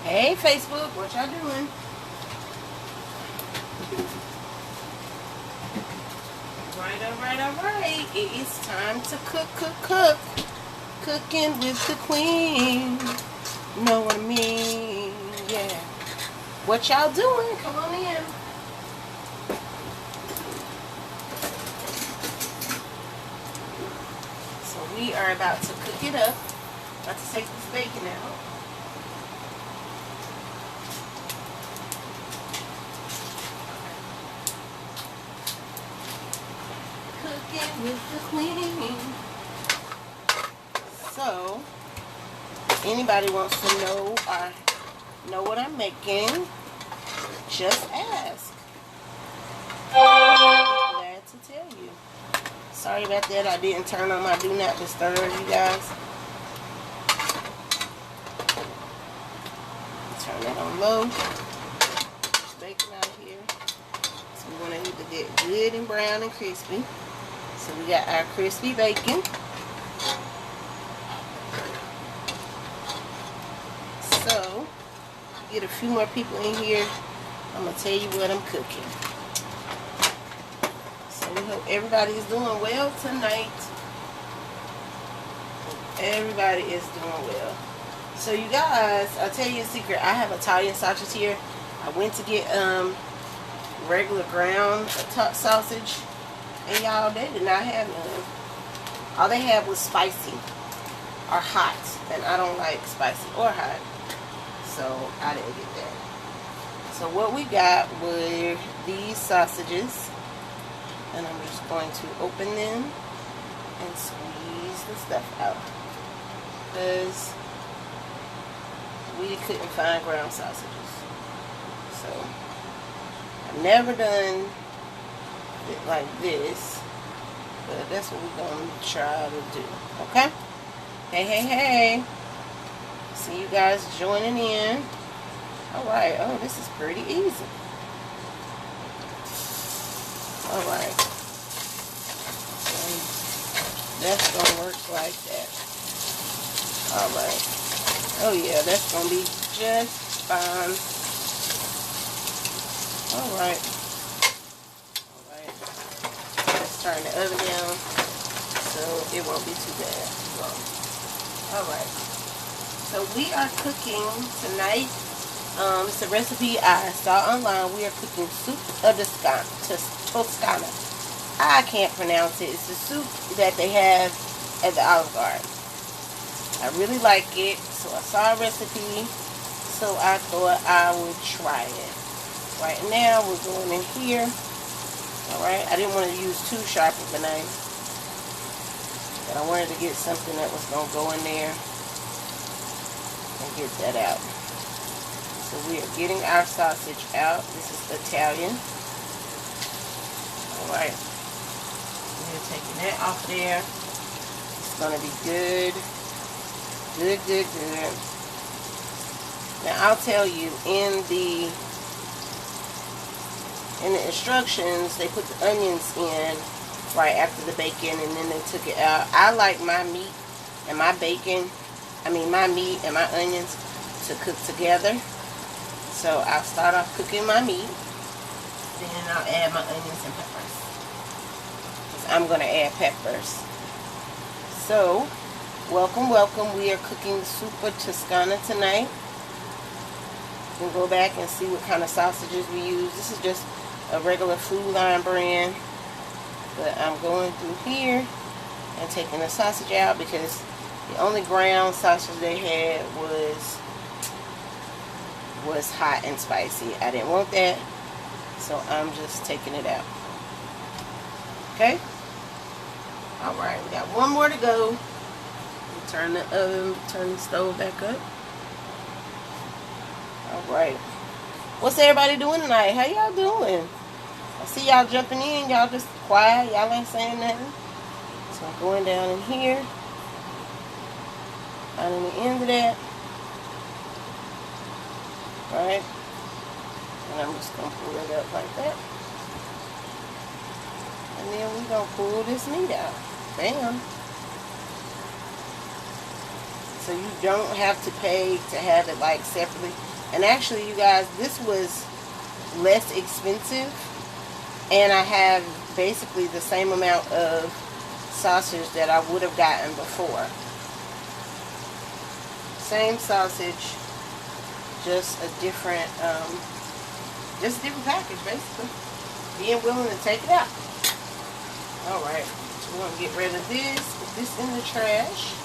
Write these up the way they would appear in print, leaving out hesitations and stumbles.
Hey Facebook, what y'all doing? Alright. It is time to cook. Cooking with the queen. Know what I mean? Yeah. What y'all doing? Come on in. So we are about to cook it up. About to take this bacon out. Cooking with the queen. So, if anybody wants to know or know what I'm making, just ask. I'm glad to tell you. Sorry about that. I didn't turn on my do not disturb, you guys. Turn that on low. Bacon out here. So we want to either get good and brown and crispy. So we got our crispy bacon. So, get a few more people in here. I'm going to tell you what I'm cooking. So we hope everybody is doing well tonight. Everybody is doing well. So you guys, I'll tell you a secret. I have Italian sausage here. I went to get regular ground sausage. And y'all, they did not have none. All they had was spicy or hot. And I don't like spicy or hot. So I didn't get that. So what we got were these sausages. And I'm just going to open them and squeeze the stuff out. Because we couldn't find ground sausages. So I've never done it like this, but that's what we're going to try to do. Okay? Hey. See you guys joining in. Alright. Oh, this is pretty easy. Alright. That's going to work like that. Alright. Oh yeah, that's going to be just fine. Alright. Let's turn the oven down so it won't be too bad. Alright. So we are cooking tonight. It's a recipe I saw online. We are cooking soup of Toscana. I can't pronounce it. It's the soup that they have at the Olive Garden. I really like it. So I saw a recipe. So I thought I would try it. Right now we're going in here. Alright. I didn't want to use too sharp of a knife. But I wanted to get something that was going to go in there and get that out. So we are getting our sausage out. This is Italian. Alright. We're taking that off there. It's going to be good. Good. Now I'll tell you, in the instructions, they put the onions in right after the bacon and then they took it out. I like my meat and my bacon, my meat and my onions to cook together. So I'll start off cooking my meat, then I'll add my onions and peppers. Because I'm going to add peppers. So, welcome. We are cooking soup of Toscana tonight. You can go back and see what kind of sausages we use. This is just a regular Food Line brand. But I'm going through here and taking the sausage out because the only ground sausage they had was hot and spicy. I didn't want that, so I'm just taking it out. Okay? Alright, we got one more to go. Turn the stove back up. Alright. What's everybody doing tonight? How y'all doing? I see y'all jumping in. Y'all just quiet. Y'all ain't saying nothing. So I'm going down in here. Down in the end of that. Alright. And I'm just going to pull it up like that. And then we're going to pull this meat out. Bam. So you don't have to pay to have it like separately. And actually, you guys, this was less expensive, and I have basically the same amount of sausage that I would have gotten before. Same sausage, just a different package, basically. Being willing to take it out. Alright, so we're going to get rid of this, put this in the trash.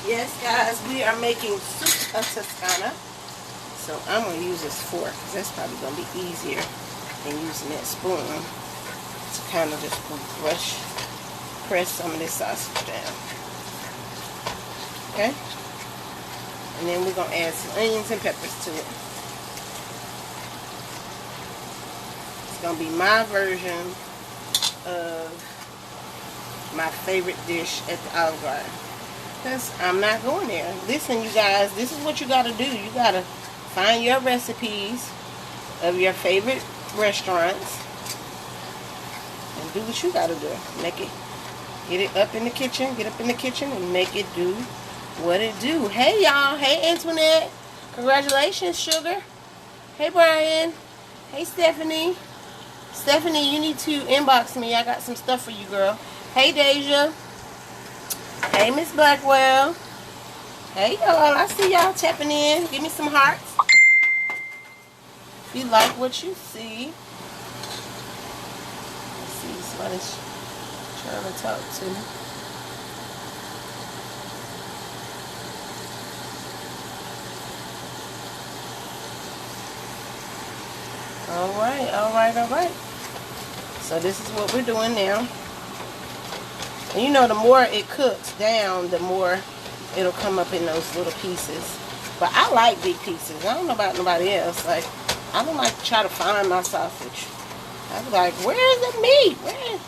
Yes, guys, we are making soup of Toscana. So I'm going to use this fork, because that's probably going to be easier than using that spoon to kind of just press some of this sausage down. Okay? And then we're going to add some onions and peppers to it. It's going to be my version of my favorite dish at the Olive Garden. Because I'm not going there. Listen, you guys, this is what you got to do. You got to find your recipes of your favorite restaurants and do what you got to do. Make it, get it up in the kitchen, and make it do what it do. Hey y'all, hey Antoinette, congratulations sugar. Hey Brian, hey Stephanie, you need to inbox me, I got some stuff for you girl. Hey Deja, hey Miss Blackwell, hey y'all, I see y'all tapping in, give me some hearts if you like what you see. Let's see, somebody's trying to talk to me. Alright. So this is what we're doing now. And you know, the more it cooks down, the more it'll come up in those little pieces. But I like big pieces. I don't know about nobody else. Like, I don't like to try to find my sausage. I be like, where's the meat? Where?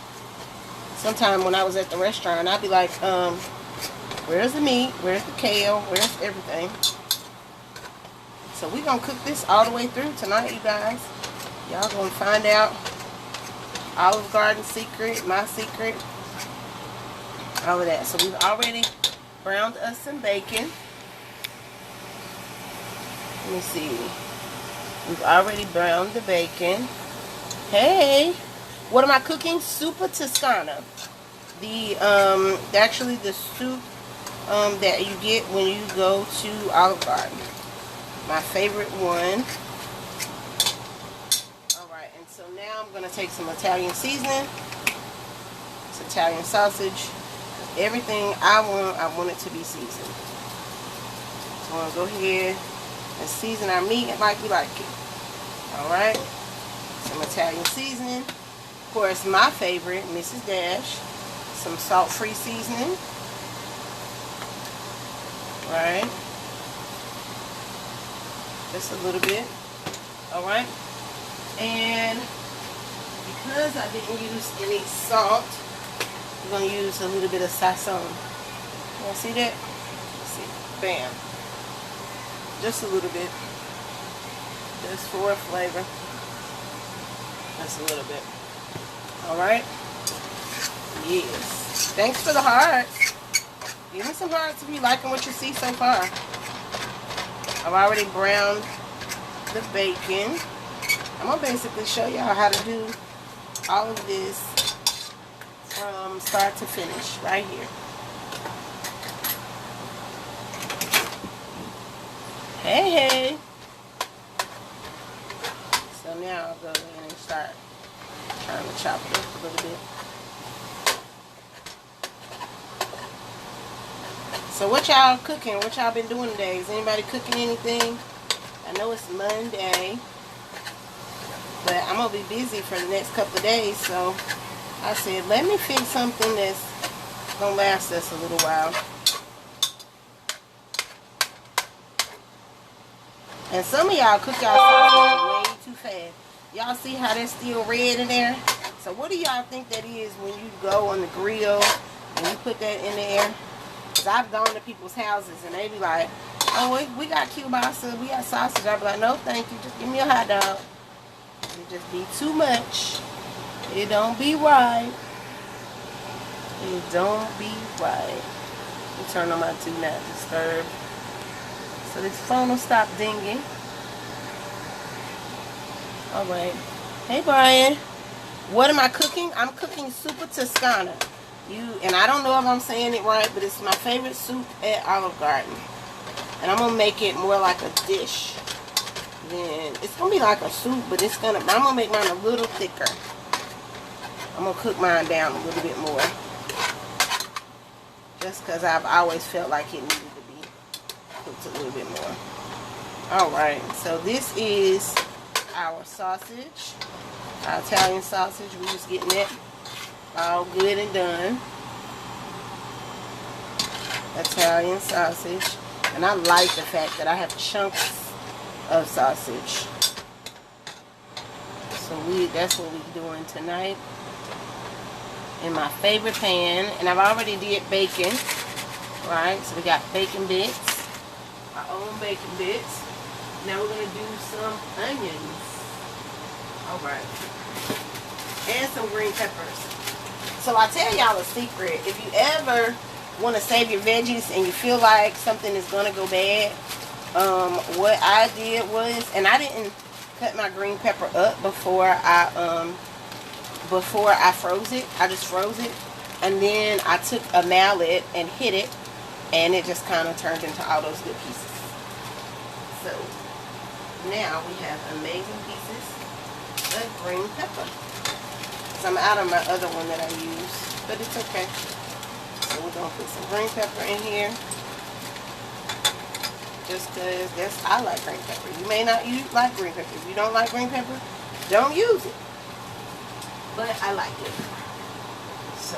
Sometime when I was at the restaurant, I'd be like, where's the meat? Where's the kale? Where's everything? So we're going to cook this all the way through tonight, you guys. Y'all going to find out Olive Garden secret, my secret, all of that. So we've already browned us some bacon. Let me see. We've already browned the bacon. Hey, what am I cooking? Soup of Toscana. Actually the soup that you get when you go to Olive Garden. My favorite one. Alright, and so now I'm going to take some Italian seasoning. It's Italian sausage. Everything I want it to be seasoned. So I'm going to go ahead and season our meat like we like it. Alright. Some Italian seasoning. Of course, my favorite, Mrs. Dash. Some salt-free seasoning. Right. Just a little bit. Alright. And because I didn't use any salt, we're going to use a little bit of sazon. You see that? Let's see. Bam. Just a little bit. Just for flavor. Just a little bit. Alright? Yes. Thanks for the hearts. Give me some hearts if you liking what you see so far. I've already browned the bacon. I'm going to basically show y'all how to do all of this from start to finish right here. Hey. So now I'll go in and start trying to chop it up a little bit. So what y'all cooking? What y'all been doing today? Is anybody cooking anything? I know it's Monday, but I'm going to be busy for the next couple of days, so I said, let me fix something that's going to last us a little while. And some of y'all cook y'all sausage way too fast. Y'all see how that's still red in there? So what do y'all think that is when you go on the grill and you put that in there? Because I've gone to people's houses and they be like, oh, we got kielbasa, we got sausage. I be like, no thank you, just give me a hot dog. It just be too much. It don't be right. It don't be right. Turn on my do not disturb so this phone will stop dinging. All right. Hey Brian, what am I cooking? I'm cooking Super Toscana. And I don't know if I'm saying it right, but it's my favorite soup at Olive Garden. And I'm gonna make it more like a dish. Then it's gonna be like a soup, but I'm gonna make mine a little thicker. I'm gonna cook mine down a little bit more. Just because I've always felt like it needed to be cooked a little bit more. Alright, so this is our sausage. Our Italian sausage. We're just getting it all good and done. Italian sausage. And I like the fact that I have chunks of sausage. So that's what we're doing tonight. In my favorite pan, and I've already did bacon, right? So we got bacon bits, our own bacon bits. Now we're gonna do some onions, all right, and some green peppers. So I tell y'all a secret: if you ever want to save your veggies and you feel like something is gonna go bad, what I did was, and I didn't cut my green pepper up before I froze it. I just froze it, and then I took a mallet and hit it, and it just kind of turned into all those good pieces. So now we have amazing pieces of green pepper. So I'm out of my other one that I used, but it's okay. So we're gonna put some green pepper in here, just because I like green pepper. You may not like green pepper. If you don't like green pepper, don't use it. But I like it. So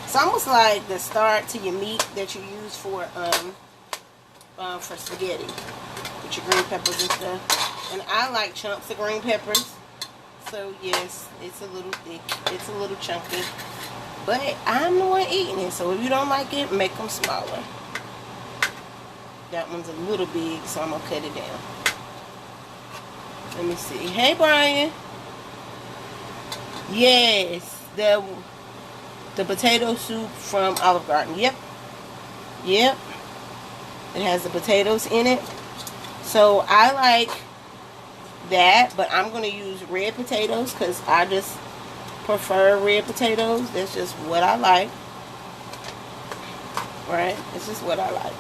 it's almost like the start to your meat that you use for spaghetti with your green peppers and stuff. And I like chunks of green peppers. So yes, it's a little thick, it's a little chunky, but I'm the one eating it. So if you don't like it, make them smaller. That one's a little big, so I'm gonna cut it down. Let me see. Hey Brian. Yes, the potato soup from Olive Garden. Yep. It has the potatoes in it. So I like that, but I'm going to use red potatoes because I just prefer red potatoes. That's just what I like. Right? It's just what I like.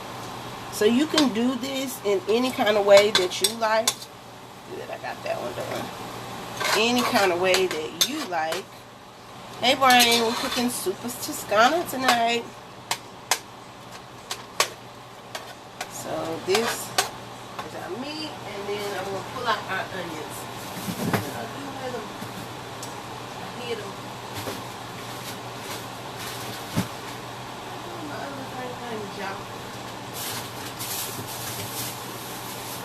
So you can do this in any kind of way that you like. Good, I got that one done. Any kind of way that you like. Hey Brian, we're cooking Super Toscana tonight. So this is our meat, and then I'm gonna pull out our onions. I hit them.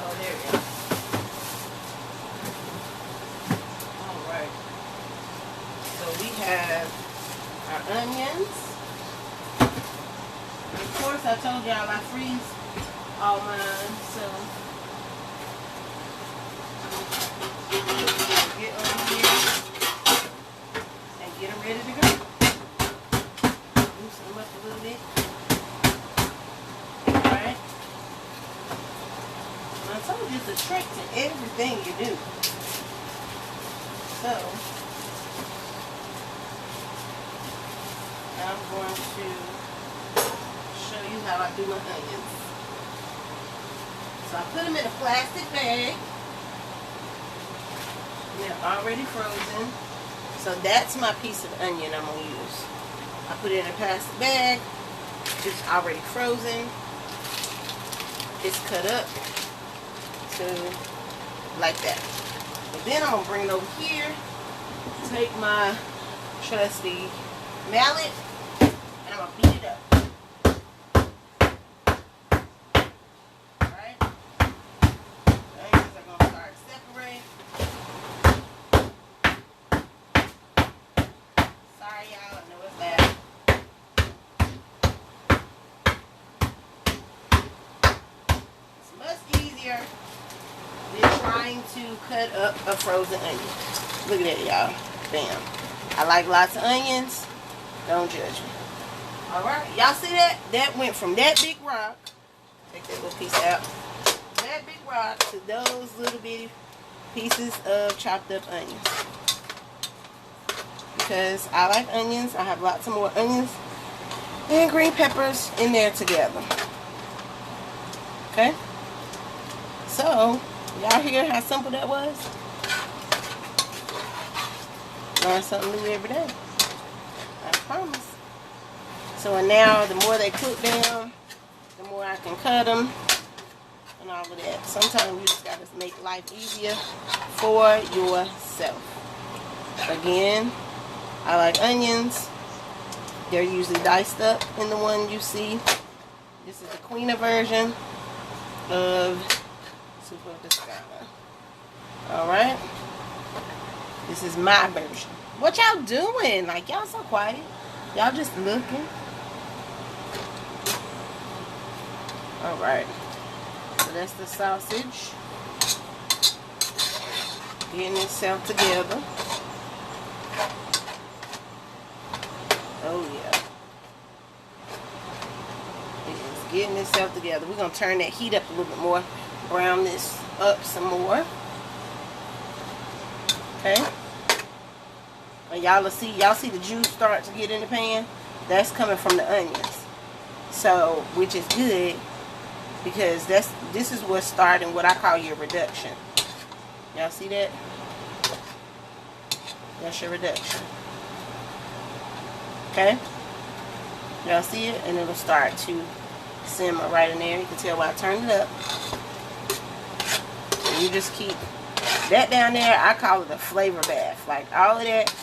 Oh, there we go. Have our onions. Of course, I told y'all I freeze all mine, so get on here and get them ready to go. Loosen them up a little bit. Alright. I told you it's a trick to everything you do. So I'm going to show you how I do my onions. So I put them in a plastic bag. They're already frozen. So that's my piece of onion I'm going to use. I put it in a plastic bag. It's already frozen. It's cut up to like that. But then I'm going to bring it over here. Take my trusty mallet. And I'm going to beat it up. Alright? Onions are going to start separating. Sorry y'all, I know it's loud. It's much easier than trying to cut up a frozen onion. Look at that, y'all. Bam. I like lots of onions. Don't judge me. Alright, y'all see that? That went from that big rock. Take that little piece out. That big rock to those little bitty pieces of chopped up onions. Because I like onions. I have lots of more onions and green peppers in there together. Okay? So, y'all hear how simple that was? Learn something new every day. I promise. So and now, the more they cook down, the more I can cut them and all of that. Sometimes you just gotta make life easier for yourself. Again, I like onions. They're usually diced up in the one you see. This is the Queen version of Super Toscana. Alright? This is my version. What y'all doing? Like, y'all so quiet. Y'all just looking. Alright. So that's the sausage. Getting itself together. Oh yeah. It is getting itself together. We're going to turn that heat up a little bit more. Brown this up some more. Okay. And y'all see the juice start to get in the pan? That's coming from the onions. So, which is good because this is what's starting what I call your reduction. Y'all see that? That's your reduction. Okay? Y'all see it? And it'll start to simmer right in there. You can tell why I turned it up. And you just keep that down there. I call it a flavor bath. Like all of that,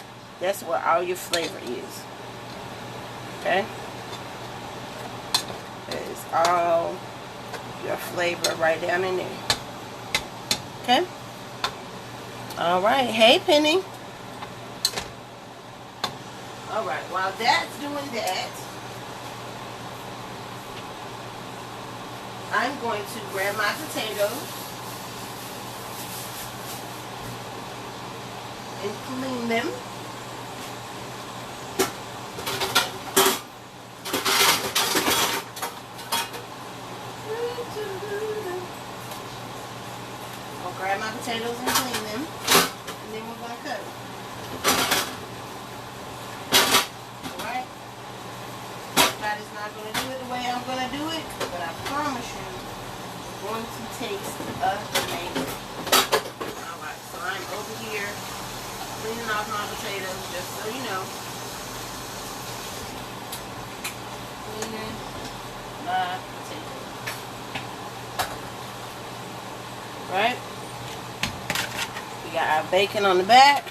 that's what all your flavor is. Okay? That is all your flavor right down in there. Okay? Alright. Hey, Penny. Alright. While that's doing that, I'm going to grab my potatoes and clean them. I'll grab my potatoes and clean them, and then we're going to cut them. Alright? Everybody's not going to do it the way I'm going to do it, but I promise you, it's going to taste amazing. Alright, so I'm over here cleaning off my potatoes, just so you know. Cleaning my potatoes. Right? We got our bacon on the back.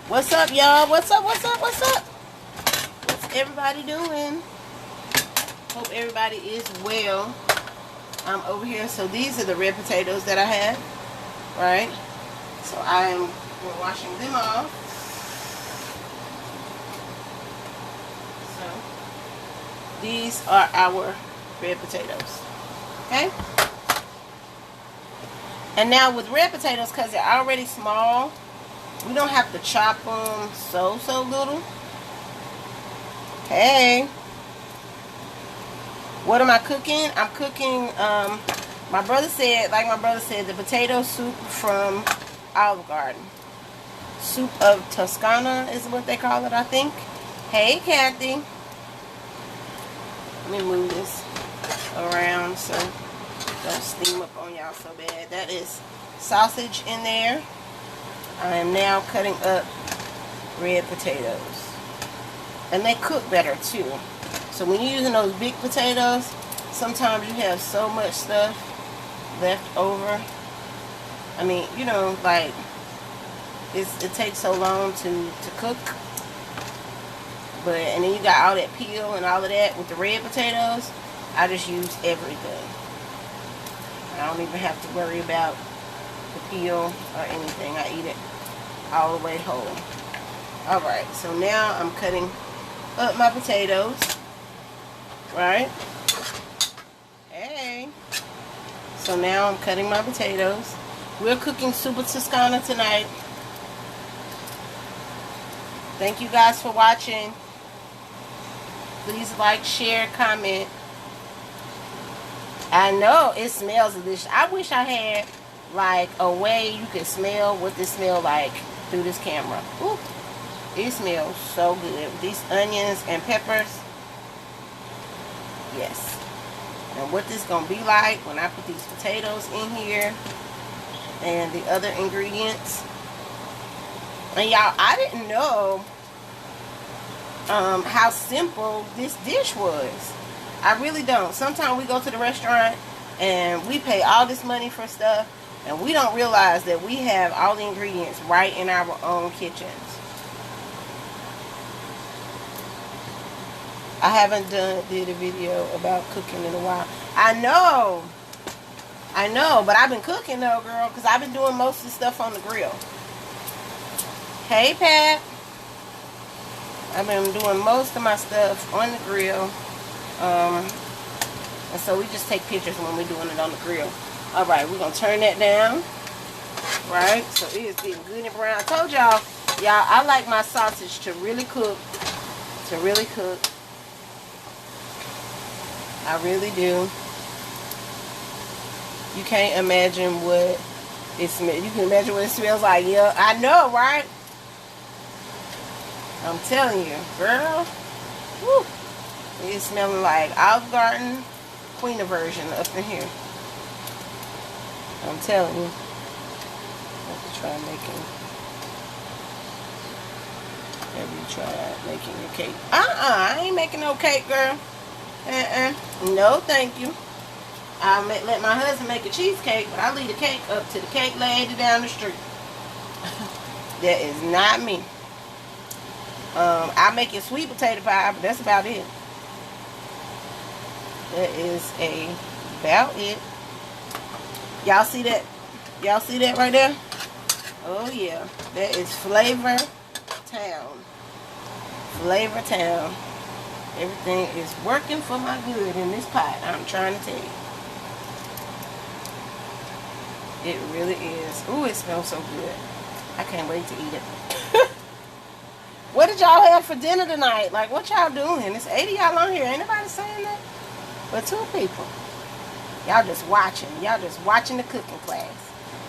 What's up, y'all? What's up? What's up? What's up? What's everybody doing? Hope everybody is well. I'm over here. So these are the red potatoes that I had. Right? So I'm washing them off. So these are our red potatoes. Okay? And now with red potatoes, because they're already small, we don't have to chop them so little. Hey. What am I cooking? I'm cooking, my brother said the potato soup from Olive Garden. Soup of Toscana is what they call it, I think. Hey, Kathy. Let me move this around so don't steam up on y'all so bad. That is sausage in there. I am now cutting up red potatoes. And they cook better too. So when you're using those big potatoes, sometimes you have so much stuff left over. I mean, you know, like, it takes so long to cook. But, and then you got all that peel and all of that. With the red potatoes, I just use everything. I don't even have to worry about the peel or anything. I eat it all the way whole. Alright, so now I'm cutting up my potatoes. Right? Hey. So now I'm cutting my potatoes. We're cooking Super Toscana tonight. Thank you guys for watching. Please like, share, comment. I know it smells delicious. I wish I had like a way you could smell what this smells like through this camera. Ooh, it smells so good. These onions and peppers. Yes. And what this gonna be like when I put these potatoes in here and the other ingredients. And y'all, I didn't know how simple this dish was. I really don't. Sometimes we go to the restaurant and we pay all this money for stuff and we don't realize that we have all the ingredients right in our own kitchens. I haven't did a video about cooking in a while. I know, but I've been cooking though, girl, because I've been doing most of the stuff on the grill. Hey, Pat. I've been doing most of my stuff on the grill. And so we just take pictures when we're doing it on the grill. Alright, we're going to turn that down. Right? So it is getting good and brown. I told y'all, I like my sausage to really cook. I really do. You can't imagine what it smells. You can imagine what it smells like. Yeah, I know, right? I'm telling you, girl. Woo. It's smelling like Olive Garden Queen version up in here. I'm telling you. Let's try making. Maybe try making your cake. I ain't making no cake, girl. No, thank you. I'll let my husband make a cheesecake, but I leave the cake up to the cake lady down the street. That is not me. I make a sweet potato pie, but that's about it. That is about it. Y'all see that? Y'all see that right there? Oh yeah. That is Flavor Town. Flavor Town. Everything is working for my good in this pot. I'm trying to tell you. It really is. Ooh, it smells so good. I can't wait to eat it. What did y'all have for dinner tonight? Like, what y'all doing? It's 80 y'all on here. Ain't nobody saying that? But 2 people. Y'all just watching. Y'all just watching the cooking class.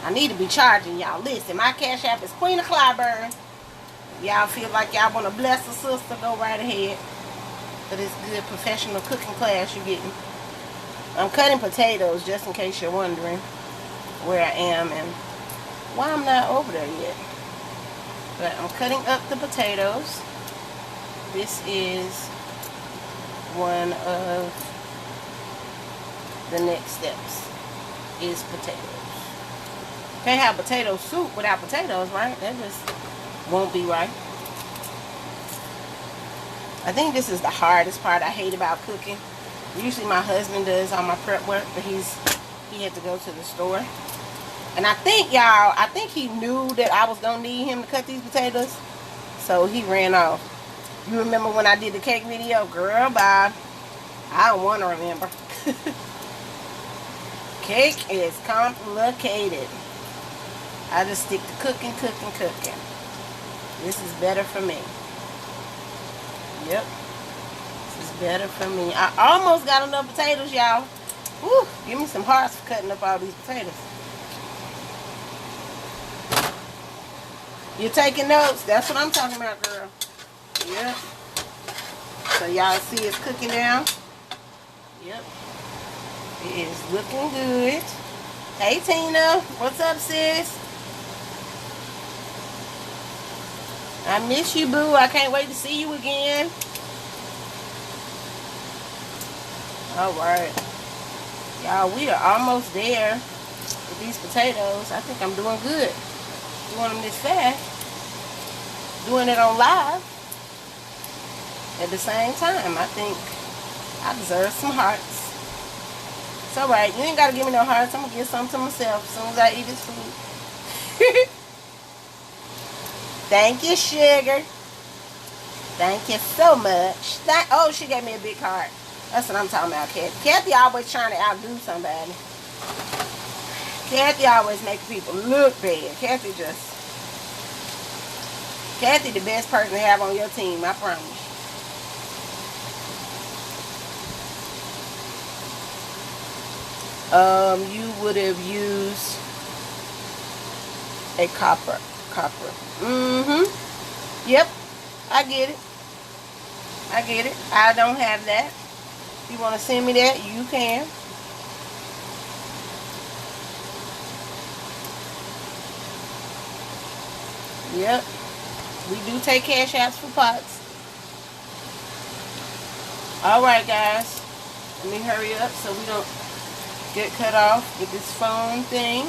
I need to be charging y'all. Listen, my cash app is Queen of Clyburn. Y'all feel like y'all want to bless a sister, go right ahead. For this good professional cooking class you're getting. I'm cutting potatoes, just in case you're wondering where I am and why I'm not over there yet. But I'm cutting up the potatoes. This is one of the next steps, is potatoes. Can't have potato soup without potatoes, right? That just won't be right. I think this is the hardest part I hate about cooking. Usually my husband does all my prep work, but he had to go to the store. And I think, y'all, he knew that I was going to need him to cut these potatoes. So he ran off. You remember when I did the cake video? Girl, bye. I don't want to remember. Cake is complicated. I just stick to cooking. This is better for me. Yep. This is better for me. I almost got enough potatoes, y'all. Woo, give me some hearts for cutting up all these potatoes. You taking notes? That's what I'm talking about, girl. Yep. So y'all see it's cooking down? Yep. It is looking good. Hey, Tina. What's up, sis? I miss you, boo. I can't wait to see you again. Alright. Y'all, we are almost there with these potatoes. I think I'm doing good. Doing them this fast. Doing it on live. At the same time, I think I deserve some hearts. It's alright. You ain't got to give me no hearts. I'm going to give some to myself as soon as I eat this food. Thank you, sugar. Thank you so much. Oh, she gave me a big heart. That's what I'm talking about, Kathy. Kathy always trying to outdo somebody. Kathy always making people look bad. Kathy the best person to have on your team, I promise. you would have used a copper. Yep, I get it. I don't have that. If you want to send me that, you can. Yep, we do take cash apps for pots. Alright guys, let me hurry up so we don't get cut off with this phone thing.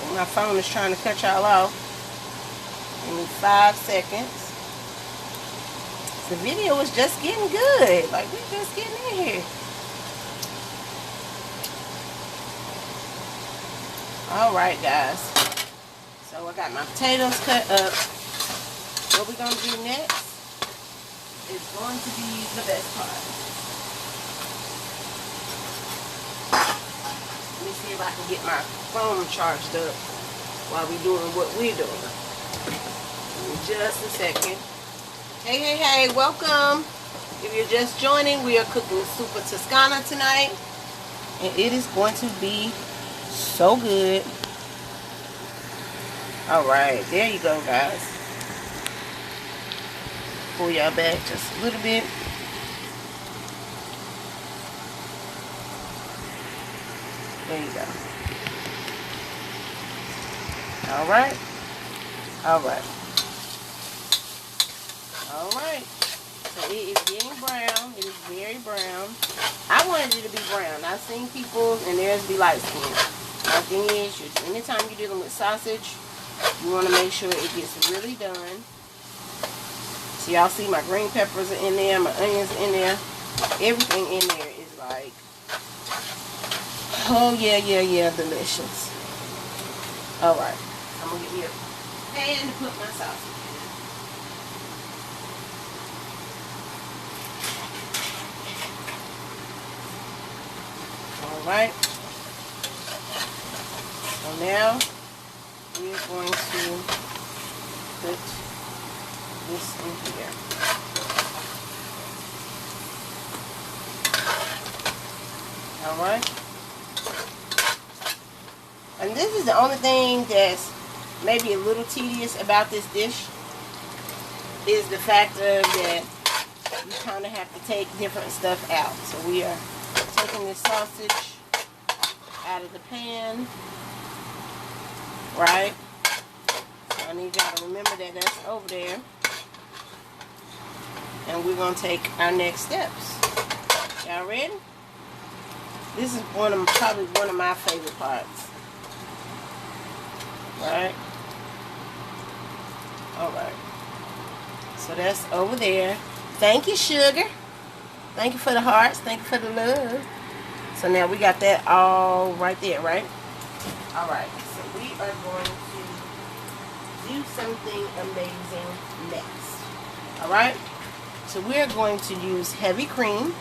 And my phone is trying to cut y'all off. Give me 5 seconds. The video is just getting good. Like, we're just getting in here. Alright guys. So I got my potatoes cut up. What we're going to do next is going to be the best part. Let me see if I can get my phone charged up while we're doing what we're doing. In just a second. Hey, welcome. If you're just joining, we are cooking Super Toscana tonight. And it is going to be so good. Alright, there you go, guys. Pull y'all back just a little bit. There you go. Alright. So it is getting brown. It is very brown. I wanted it to be brown. I've seen people and theirs be light skin. My thing is, anytime you're dealing with sausage, you want to make sure it gets really done. So y'all see my green peppers are in there, my onions in there. Everything in there is like, oh yeah, delicious. Alright, I'm going to get me a pan to put my sausage in. Alright. So now, we're going to put this in here. Alright. And this is the only thing that's maybe a little tedious about this dish, is the fact of that you kind of have to take different stuff out. So we are taking this sausage out of the pan, right? So I need y'all to remember that that's over there. And we're going to take our next steps. Y'all ready? This is probably one of my favorite parts. Right? Alright. So that's over there. Thank you, sugar. Thank you for the hearts. Thank you for the love. So now we got that all right there, right? Alright. So we are going to do something amazing next. Alright? So we're going to use heavy cream.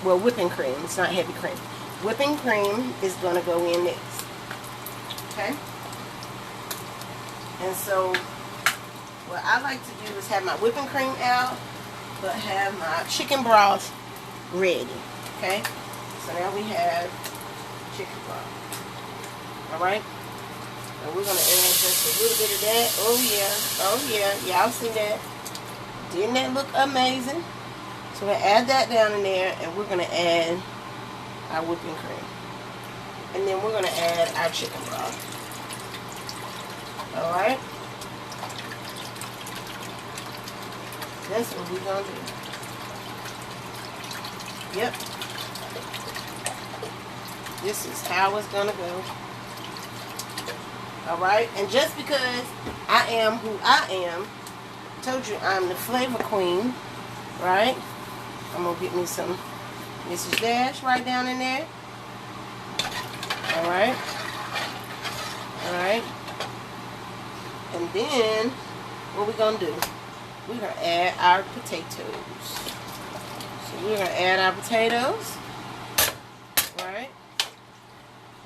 Well, whipping cream. It's not heavy cream. Whipping cream is going to go in next. Okay? And so what I like to do is have my whipping cream out, but have my chicken broth ready. Okay? So now we have chicken broth. Alright? And we're going to add just a little bit of that. Oh yeah. Y'all see that? Didn't that look amazing? So we're going to add that down in there, and we're going to add our whipping cream. And then we're going to add our chicken broth. Alright? That's what we're going to do. Yep. This is how it's going to go. Alright? And just because I am who I am, told you I'm the flavor queen, right? I'm going to get me some Mrs. Dash right down in there. Alright? Alright? And then, what we're going to do, we're going to add our potatoes. So we're going to add our potatoes. Right?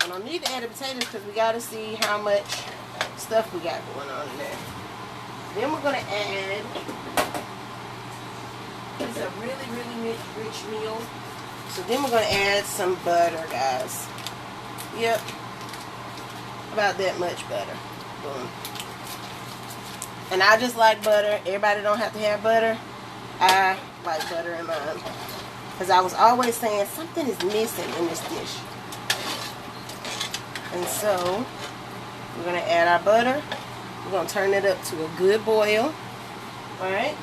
I don't need to add the potatoes because we got to see how much stuff we got going on in there. Then we're going to add, it's a really rich meal. So then we're going to add some butter, guys. Yep. About that much butter. Boom. And I just like butter. Everybody don't have to have butter. I like butter in mine. Because I was always saying something is missing in this dish. And so, we're going to add our butter. We're going to turn it up to a good boil. Alright?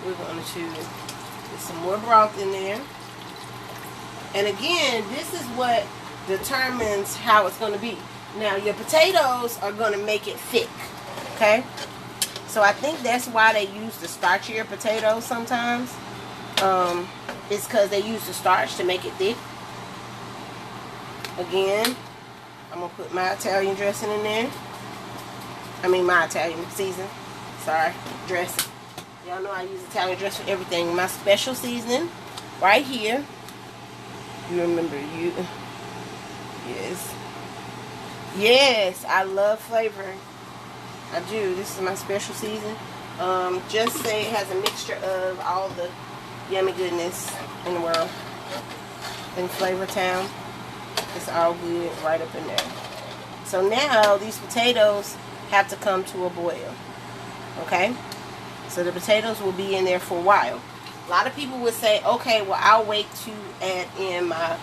We're going to get some more broth in there. And again, this is what determines how it's going to be. Now, your potatoes are going to make it thick. Okay? So, I think that's why they use the starchier potatoes sometimes. It's because they use the starch to make it thick. Again, I'm going to put my Italian dressing in there. I mean, my Italian season. Sorry, dressing. Y'all know I use Italian dressing for everything. My special seasoning, right here. You remember you. Yes. Yes, I love flavoring. I do. This is my special season. Just say it has a mixture of all the yummy goodness in the world. In Flavor Town. It's all good right up in there. So now these potatoes have to come to a boil. Okay? So the potatoes will be in there for a while. A lot of people would say, okay, well, I'll wait to add in my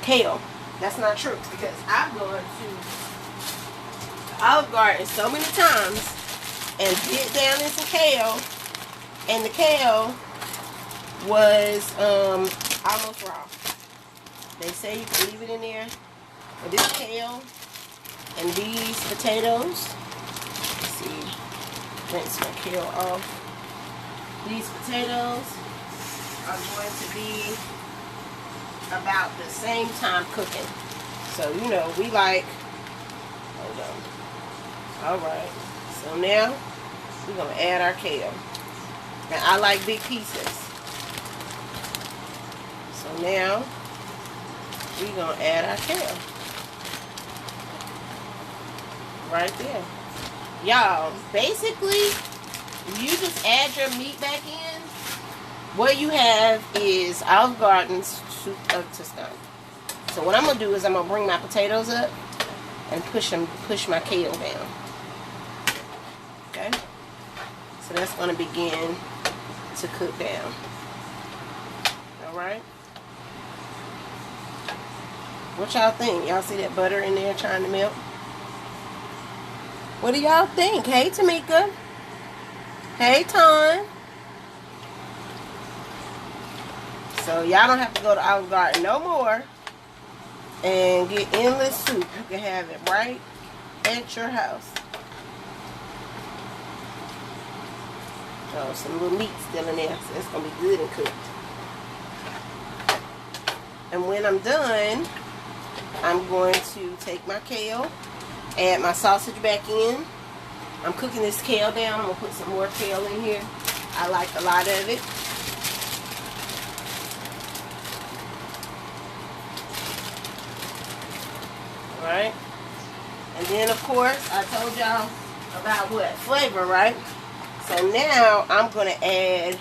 kale. That's not true, because I've gone to Olive Garden so many times and bit down in some kale, and the kale was almost raw. They say you can leave it in there. But this kale and these potatoes, let's see, rinse my kale off. These potatoes are going to be about the same time cooking. So, you know, we like, hold on. Alright. So now, we're going to add our kale. And I like big pieces. So now, we're going to add our kale. Right there. Y'all, basically, you just add your meat back in. What you have is Olive Garden's soup of Tuscany. So what I'm going to do is I'm going to bring my potatoes up and push my kale down. Okay? So that's going to begin to cook down. Alright? What y'all think? Y'all see that butter in there trying to melt? What do y'all think? Hey, Tamika. Hey, Ton. So y'all don't have to go to Olive Garden no more and get endless soup. You can have it right at your house. Oh, some little meat still in there, so it's going to be good and cooked. And when I'm done, I'm going to take my kale, add my sausage back in. I'm cooking this kale down. I'm going to put some more kale in here. I like a lot of it. Alright. And then, of course, I told y'all about what? Flavor, right? So now I'm going to add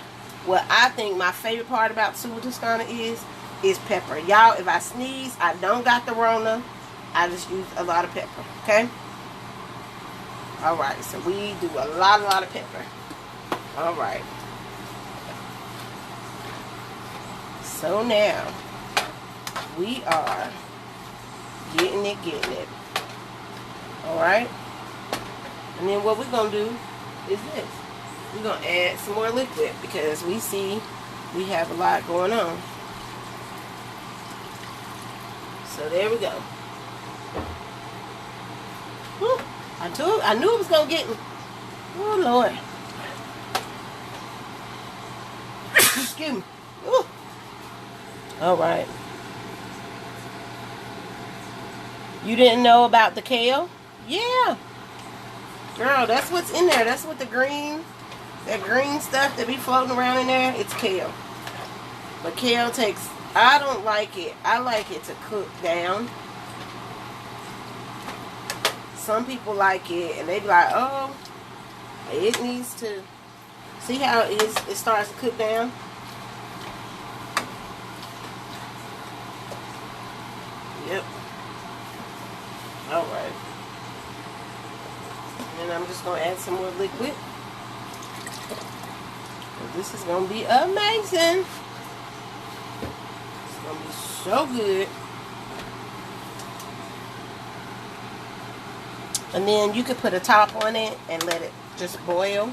what I think my favorite part about Soup Toscana is pepper. Y'all, if I sneeze, I don't got the Rona. I just use a lot of pepper. Okay? Alright, so we do a lot of pepper. Alright. So now, we are getting it. Alright? And then what we're going to do is this. We're going to add some more liquid because we see we have a lot going on. So there we go. Whew. I knew it was going to get me. Oh, Lord. Excuse me. Ooh. All right. You didn't know about the kale? Yeah. Girl, that's what's in there. That's what that green stuff that be floating around in there, it's kale. But kale takes, I don't like it. I like it to cook down. Some people like it and they be like, oh, it needs to, see how it starts to cook down? Yep. Alright. And I'm just going to add some more liquid. This is going to be amazing. It's going to be so good. And then you could put a top on it and let it just boil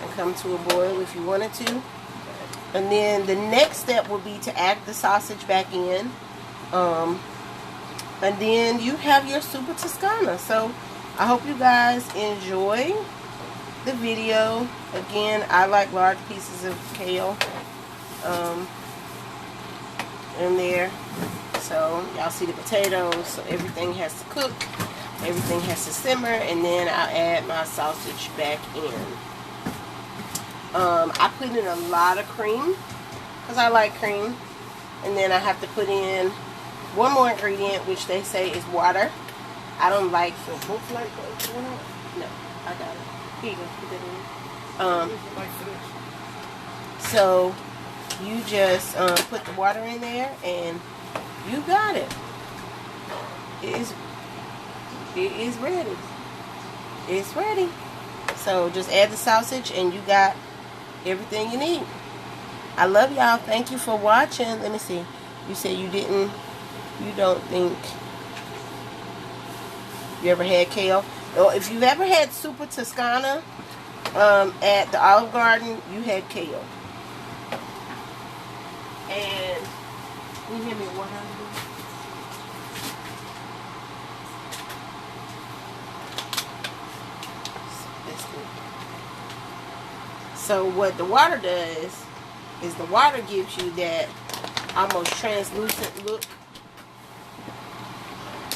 and come to a boil if you wanted to. And then the next step would be to add the sausage back in. And then you have your Super Toscana. So I hope you guys enjoy the video. Again, I like large pieces of kale in there. So y'all see the potatoes. So everything has to cook. Everything has to simmer. And then I'll add my sausage back in. I put in a lot of cream because I like cream. And then I have to put in one more ingredient, which they say is water. I don't like... So both like one out? No, I got it. Here you go. Put that in. So you just put the water in there and you got it. It is ready. It's ready. So just add the sausage and you got everything you need. I love y'all. Thank you for watching. Let me see. You said you don't think you ever had kale. Well, if you've ever had Super Toscana at the Olive Garden, you had kale. And can you hear me? What I'm doing? That's good. So what the water does is the water gives you that almost translucent look.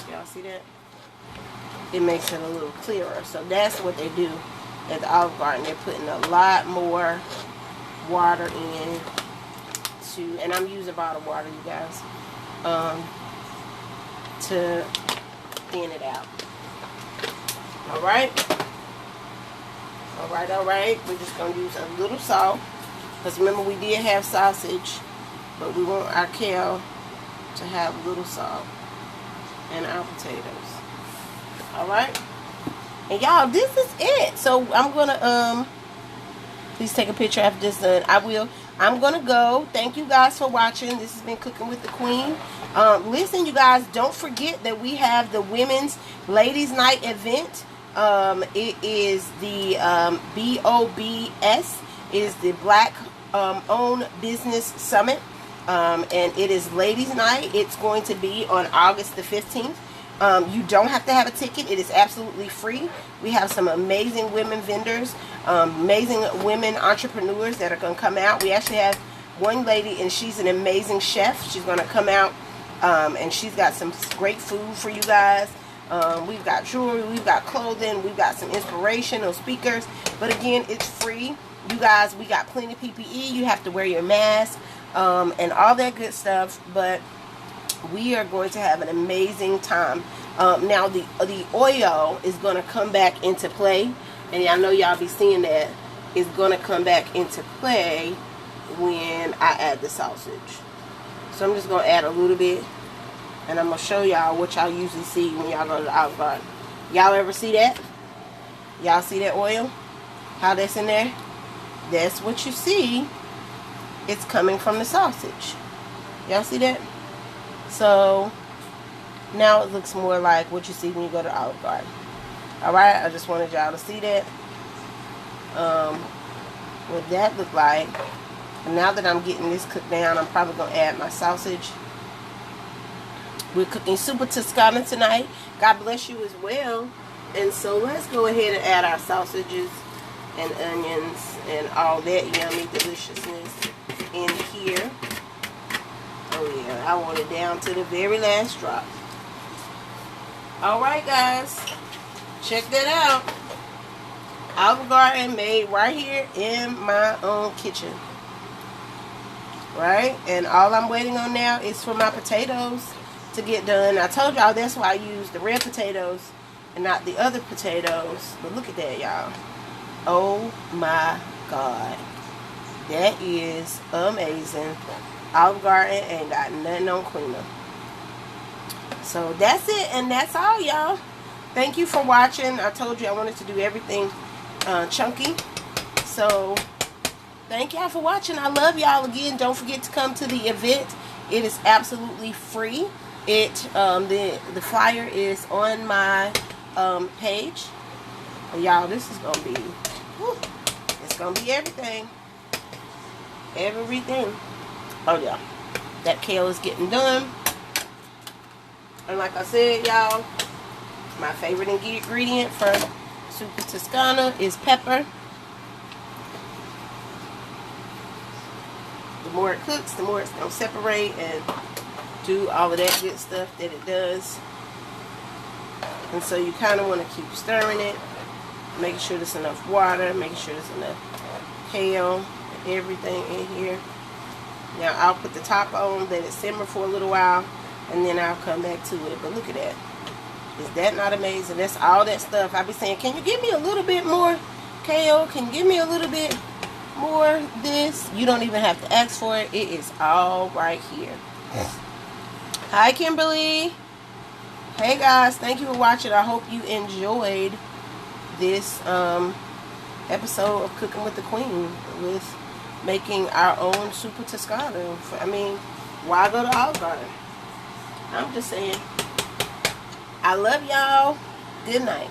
Y'all see that? It makes it a little clearer. So that's what they do at the Olive Garden. They're putting a lot more water in to, and I'm using bottled water, you guys, to thin it out. Alright? Alright. We're just going to use a little salt. Because remember, we did have sausage, but we want our kale to have a little salt and our potatoes. Alright? And y'all, this is it. So I'm going to, please take a picture after this done. I'm going to go. Thank you guys for watching. This has been Cooking with the Queen. Listen, you guys, don't forget that we have the Women's Ladies Night event. It is the BOBS. It is the Black Owned Business Summit. And it is Ladies Night. It's going to be on August the 15th. You don't have to have a ticket. It is absolutely free. We have some amazing women vendors, amazing women entrepreneurs that are going to come out. We actually have one lady, and she's an amazing chef. She's going to come out, and she's got some great food for you guys. We've got jewelry, we've got clothing, we've got some inspirational speakers. But again, it's free. You guys, we got plenty of PPE. You have to wear your mask and all that good stuff. But we are going to have an amazing time. Now the oil is going to come back into play, and I know y'all be seeing that. It's going to come back into play when I add the sausage. So I'm just going to add a little bit, and I'm going to show y'all what y'all usually see when y'all go to the Olive Garden. Y'all ever see that? Y'all see that oil? How that's in there? That's what you see. It's coming from the sausage. Y'all see that? So now it looks more like what you see when you go to Olive Garden. Alright, I just wanted y'all to see that. What that looked like. And now that I'm getting this cooked down, I'm probably going to add my sausage. We're cooking Super Toscana tonight. God bless you as well. And so let's go ahead and add our sausages and onions and all that yummy deliciousness in here. Oh yeah, I want it down to the very last drop. Alright guys, check that out. Olive Garden made right here in my own kitchen. Right? And all I'm waiting on now is for my potatoes to get done. I told y'all that's why I use the red potatoes and not the other potatoes. But look at that, y'all. Oh my God. That is amazing. Olive Garden ain't got nothing on cleaner. So that's it, and that's all, y'all. Thank you for watching. I told you I wanted to do everything chunky. So thank y'all for watching. I love y'all. Again, don't forget to come to the event. It is absolutely free. The flyer is on my page. Y'all, this is gonna be, whew, it's gonna be everything. Everything. Oh yeah, that kale is getting done. And like I said, y'all, my favorite ingredient for Super Toscana is pepper. The more it cooks, the more it's gonna separate and do all of that good stuff that it does. And so you kind of want to keep stirring it, making sure there's enough water, making sure there's enough kale and everything in here. Now I'll put the top on, let it simmer for a little while, and then I'll come back to it. But look at that. Is that not amazing? That's all that stuff. I be saying, can you give me a little bit more kale? Can you give me a little bit more this? You don't even have to ask for it. It is all right here. Hi, Kimberly. Hey, guys. Thank you for watching. I hope you enjoyed this episode of Cooking with the Queen with making our own Super Toscana. I mean, why go to Olive Garden? I'm just saying. I love y'all. Good night.